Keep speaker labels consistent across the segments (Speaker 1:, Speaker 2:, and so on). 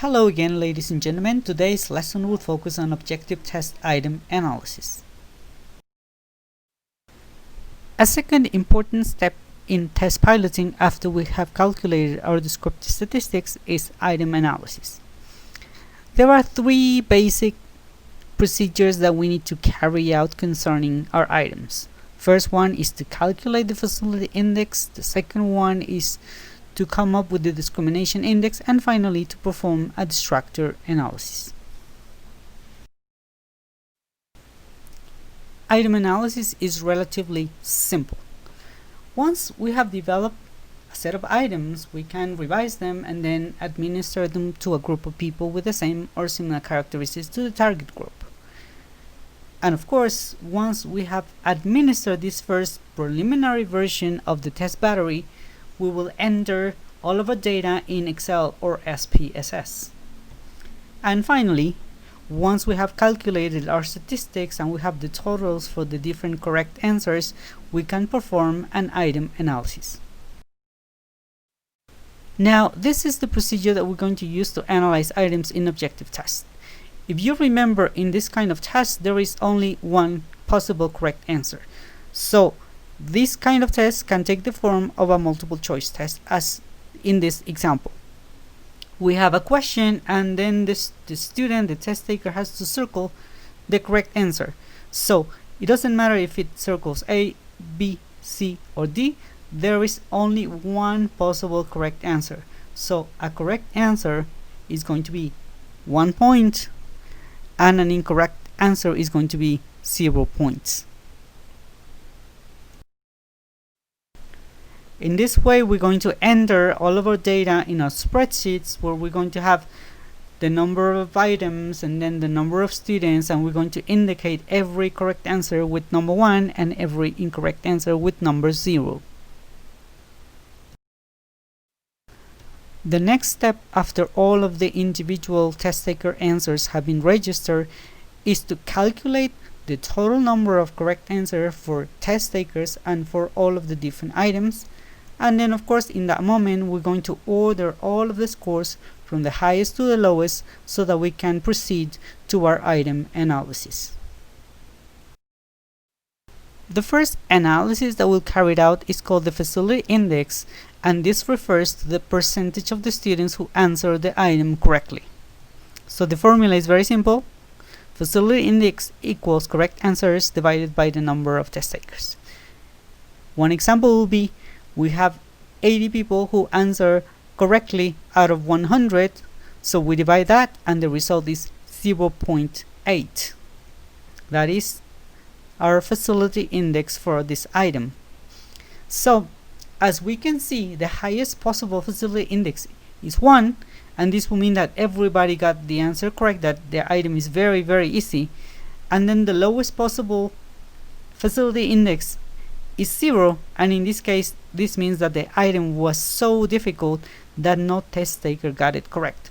Speaker 1: Hello again, ladies and gentlemen. Today's lesson will focus on objective test item analysis. A second important step in test piloting after we have calculated our descriptive statistics is item analysis. There are three basic procedures that we need to carry out concerning our items. First one is to calculate the facility index, the second one is to come up with the discrimination index, and finally to perform a distractor analysis. Item analysis is relatively simple. Once we have developed a set of items, we can revise them and then administer them to a group of people with the same or similar characteristics to the target group. And of course, once we have administered this first preliminary version of the test battery, we will enter all of our data in Excel or SPSS. And finally, once we have calculated our statistics and we have the totals for the different correct answers, we can perform an item analysis. Now, this is the procedure that we're going to use to analyze items in objective test. If you remember, in this kind of test, there is only one possible correct answer. So, this kind of test can take the form of a multiple choice test, as in this example. We have a question and then the student, the test taker, has to circle the correct answer. So it doesn't matter if it circles A, B, C or D, there is only one possible correct answer. So a correct answer is going to be 1 point and an incorrect answer is going to be 0 points. In this way, we're going to enter all of our data in our spreadsheets, where we're going to have the number of items and then the number of students, and we're going to indicate every correct answer with number 1 and every incorrect answer with number 0. The next step after all of the individual test taker answers have been registered is to calculate the total number of correct answers for test takers and for all of the different items. And then of course, in that moment, we're going to order all of the scores from the highest to the lowest so that we can proceed to our item analysis. The first analysis that we'll carry out is called the facility index, and this refers to the percentage of the students who answer the item correctly. So the formula is very simple. Facility index equals correct answers divided by the number of test takers. One example will be, we have 80 people who answer correctly out of 100, so we divide that and the result is 0.8. That is our facility index for this item. So as we can see, the highest possible facility index is 1, and this will mean that everybody got the answer correct, that the item is very, very easy. And then the lowest possible facility index is 0, and in this case this means that the item was so difficult that no test taker got it correct.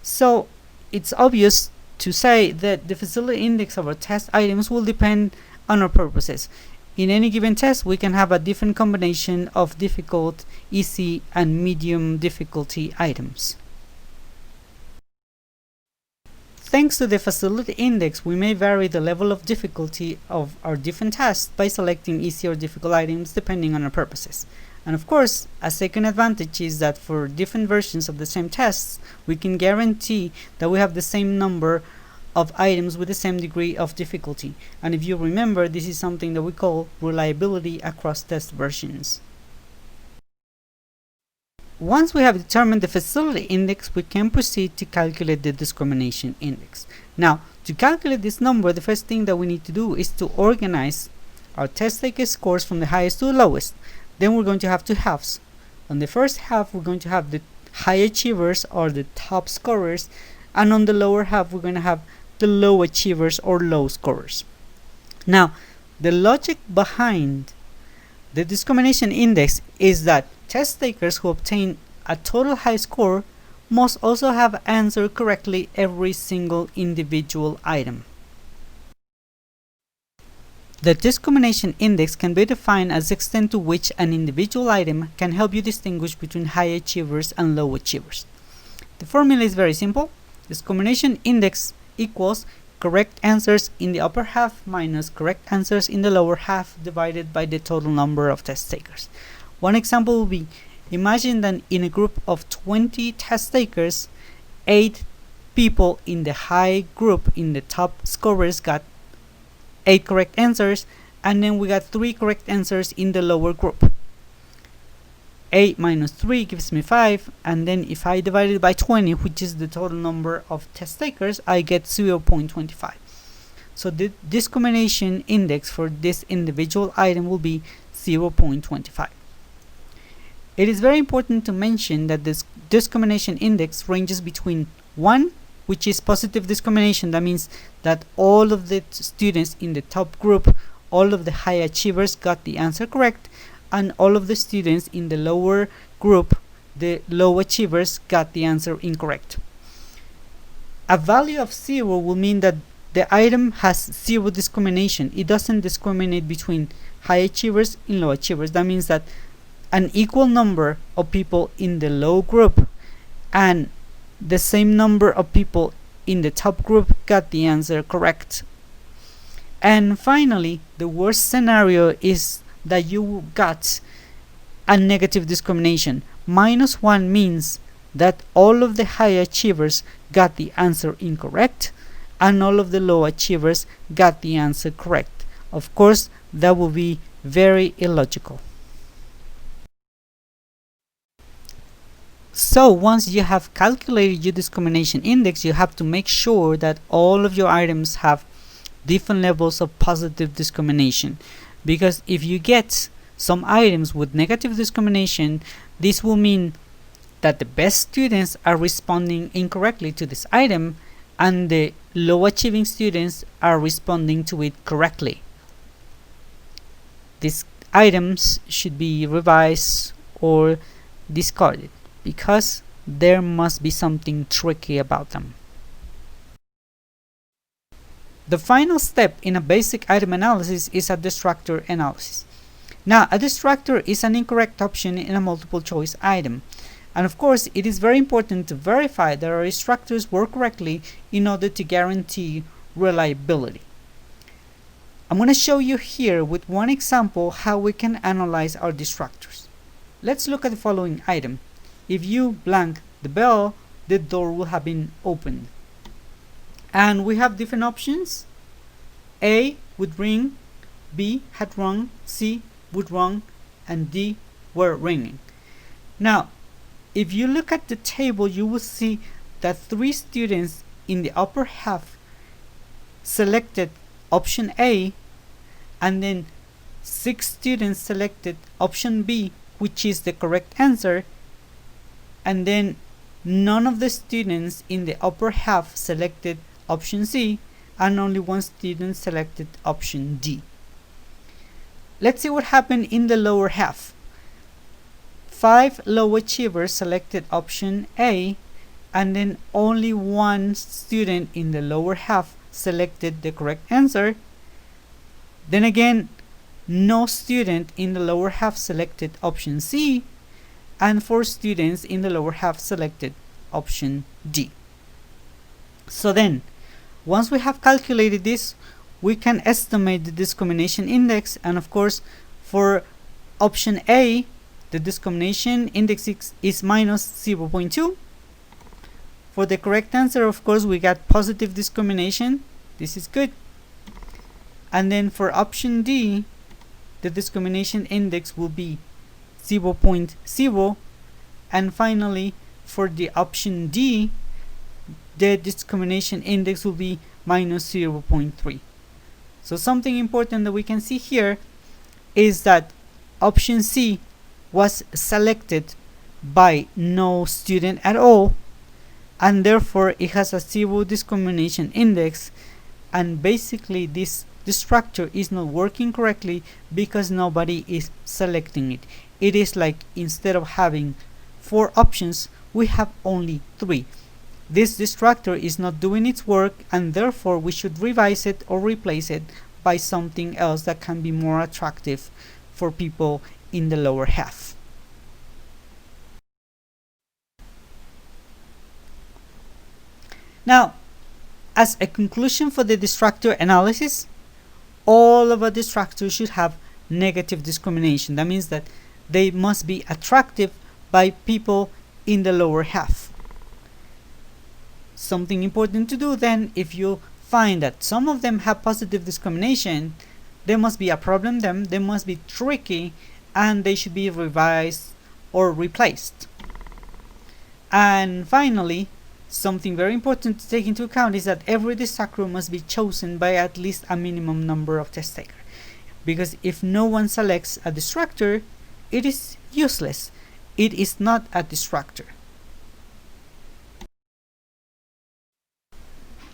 Speaker 1: So it's obvious to say that the facility index of our test items will depend on our purposes. In any given test, we can have a different combination of difficult, easy and medium difficulty items. Thanks to the facility index, we may vary the level of difficulty of our different tests by selecting easy or difficult items depending on our purposes. And of course, a second advantage is that for different versions of the same tests, we can guarantee that we have the same number of items with the same degree of difficulty. And if you remember, this is something that we call reliability across test versions. Once we have determined the facility index, we can proceed to calculate the discrimination index. Now, to calculate this number, the first thing that we need to do is to organize our test taker scores from the highest to the lowest. Then we're going to have two halves. On the first half, we're going to have the high achievers or the top scorers, and on the lower half, we're going to have the low achievers or low scorers. Now, the logic behind the discrimination index is that test takers who obtain a total high score must also have answered correctly every single individual item. The discrimination index can be defined as the extent to which an individual item can help you distinguish between high achievers and low achievers. The formula is very simple. Discrimination index equals correct answers in the upper half minus correct answers in the lower half divided by the total number of test takers. One example will be, imagine that in a group of 20 test takers, 8 people in the high group, in the top scorers, got 8 correct answers, and then we got 3 correct answers in the lower group. 8 minus 3 gives me 5, and then if I divide it by 20, which is the total number of test takers, I get 0.25. So the discrimination index for this individual item will be 0.25. It is very important to mention that this discrimination index ranges between 1, which is positive discrimination. That means that all of the students in the top group, all of the high achievers, got the answer correct, and all of the students in the lower group, the low achievers, got the answer incorrect. A value of 0 will mean that the item has 0 discrimination. It doesn't discriminate between high achievers and low achievers. That means that an equal number of people in the low group and the same number of people in the top group got the answer correct. And finally, the worst scenario is that you got a negative discrimination. -1 means that all of the high achievers got the answer incorrect and all of the low achievers got the answer correct. Of course, that will be very illogical. So once you have calculated your discrimination index, you have to make sure that all of your items have different levels of positive discrimination. Because if you get some items with negative discrimination, this will mean that the best students are responding incorrectly to this item and the low achieving students are responding to it correctly. These items should be revised or discarded because there must be something tricky about them. The final step in a basic item analysis is a distractor analysis. Now, a distractor is an incorrect option in a multiple choice item. And of course, it is very important to verify that our distractors work correctly in order to guarantee reliability. I'm going to show you here with one example how we can analyze our distractors. Let's look at the following item. If you blank the bell, the door will have been opened. And we have different options. A would ring, B had rung, C would rung, and D were ringing. Now, if you look at the table, you will see that 3 students in the upper half selected option A, and then 6 students selected option B, which is the correct answer, and then none of the students in the upper half selected option C, and only 1 student selected option D. Let's see what happened in the lower half. 5 low achievers selected option A, and then only 1 student in the lower half selected the correct answer. Then again, no student in the lower half selected option C, and 4 students in the lower half selected option D. So then, once we have calculated this, we can estimate the discrimination index, and of course, for option A, the discrimination index is minus 0.2. For the correct answer, of course, we got positive discrimination. This is good. And then for option D, the discrimination index will be 0.0. And finally, for the option D, the discrimination index will be minus 0.3. So something important that we can see here is that option C was selected by no student at all, and therefore it has a 0 discrimination index, and basically this distractor is not working correctly because nobody is selecting it. It is like instead of having 4 options, we have only 3. This distractor is not doing its work, and therefore we should revise it or replace it by something else that can be more attractive for people in the lower half. Now, as a conclusion for the distractor analysis, all of a distractor should have negative discrimination. That means that they must be attractive by people in the lower half. Something important to do then, if you find that some of them have positive discrimination, there must be a problem then, they must be tricky, and they should be revised or replaced. And finally, something very important to take into account is that every distractor must be chosen by at least a minimum number of test takers. Because if no one selects a distractor, it is useless. It is not a distractor.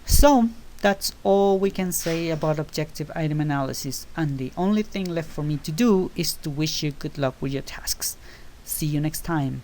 Speaker 1: So that's all we can say about objective item analysis, and the only thing left for me to do is to wish you good luck with your tasks. See you next time.